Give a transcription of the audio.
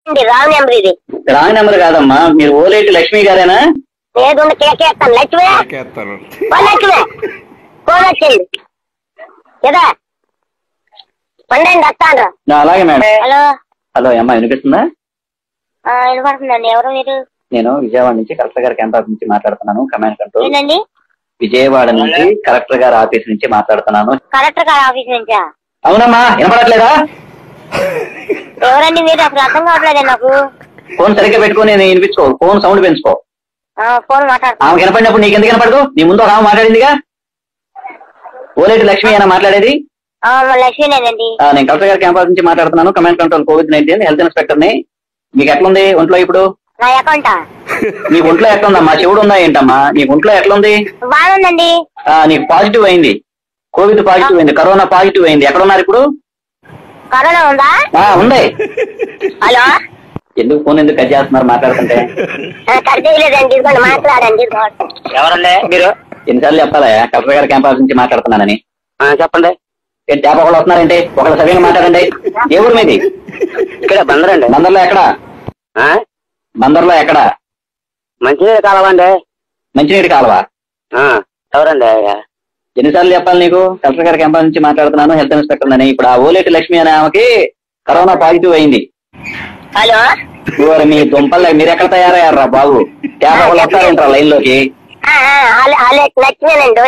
Wrong number ఇది. Wrong number కాదమ్మా, మీరు ఓలేటి లక్ష్మి గారేనా? లేదు కేకేస్తాను. లక్ష్మి లక్ష్మి ఫోన్ వచ్చింది కదా, పండండి వస్తాను. అలాగే మేడం. హలో హలో అమ్మా, వినిపిస్తుందా? వినపడుతుందండి. ఎవరు మీరు? నేను విజయవాడ నుంచి కలెక్టర్ గారి క్యాంప్ ఆఫీస్ నుంచి మాట్లాడుతున్నాను. Command control. ఏంటండి? విజయవాడ నుంచి కలెక్టర్ గారి ఆఫీస్ నుంచి మాట్లాడుతున్నాను. కలెక్టర్ గారి ఆఫీస్ నుంచా? అవునమ్మా, వినపడట్లేదా? ఎవరండి మీరు? అసలు అర్థం కావట్లేదే నాకు. ఫోన్ సరిగ్గా పెట్టుకుని వినిపించుకో, ఫోన్ సౌండ్ పెంచుకో. ఫోన్ మాట్లాడుతున్నా. ఆమె వినపడినప్పుడు నీకు ఎందుకు వినపడదు? నీ ముందు ఒక ఆమె మాట్లాడిందిగా. ఓలేటి లక్ష్మి అయినా మాట్లాడేది? లక్ష్మీనేనండి. నేను కలెక్టర్ గారి క్యాంప్ ఆఫీస్ నుంచి మాట్లాడుతున్నాను. Command control COVID-19 health inspector ని. మీకు ఎట్లుంది ఒంట్లో ఇప్పుడు? నా అకౌంటా? నీ ఒంట్లో ఎట్లుందమ్మా? చెవుడు ఉందా ఏంటమ్మా? నీ ఒంట్లో ఎట్లుంది? బాగుందండి. నీకు పాజిటివ్ అయింది, కోవిడ్ పాజిటివ్ అయింది, కరోనా పాజిటివ్ అయింది. ఎక్కడున్నారు ఇప్పుడు? కరోనా ఉందా? ఉంది. హలో, ఎందుకు ఫోన్ ఎందుకు కట్ చేస్తున్నారు మాట్లాడుతుంటే? కట్ చేయలేదండి, ఇదిగోండి మాట్లాడండి. ఎవరండి మీరు? ఎన్నిసార్లు చెప్పాలా కలెక్టర్ గారి క్యాంప్ ఆఫీస్ నుంచి మాట్లాడుతున్నానని? చెప్పండి. ట్యాప్ ఒకళ్ళు వస్తున్నారండి, ఒకళ్ళు సరిగ్గా మాట్లాడండి. ఏ ఊరు మీది? ఇక్కడ బందరండి. బందర్లో ఎక్కడ? బందర్లో ఎక్కడ? మంచినీటి కాలువ అండి. మంచినీటి కాలువ? ఎవరండి? ఎన్నిసార్లు చెప్పాలి నీకు? కలెక్టర్ గారి క్యాంప్ నుంచి మాట్లాడుతున్నాను, హెల్త్ ఇన్స్పెక్టర్ అని. ఇప్పుడు ఆ ఓలేటి లక్ష్మి అనే ఆమెకి కరోనా పాజిటివ్ అయింది. హలో, మీ దుంపల్లో మీరు ఎక్కడ తయారయ్యారా బాబు? ట్యాప్ ఒకళ్ళు వస్తారంటారా లైన్ లోకి? లక్ష్మీనండి.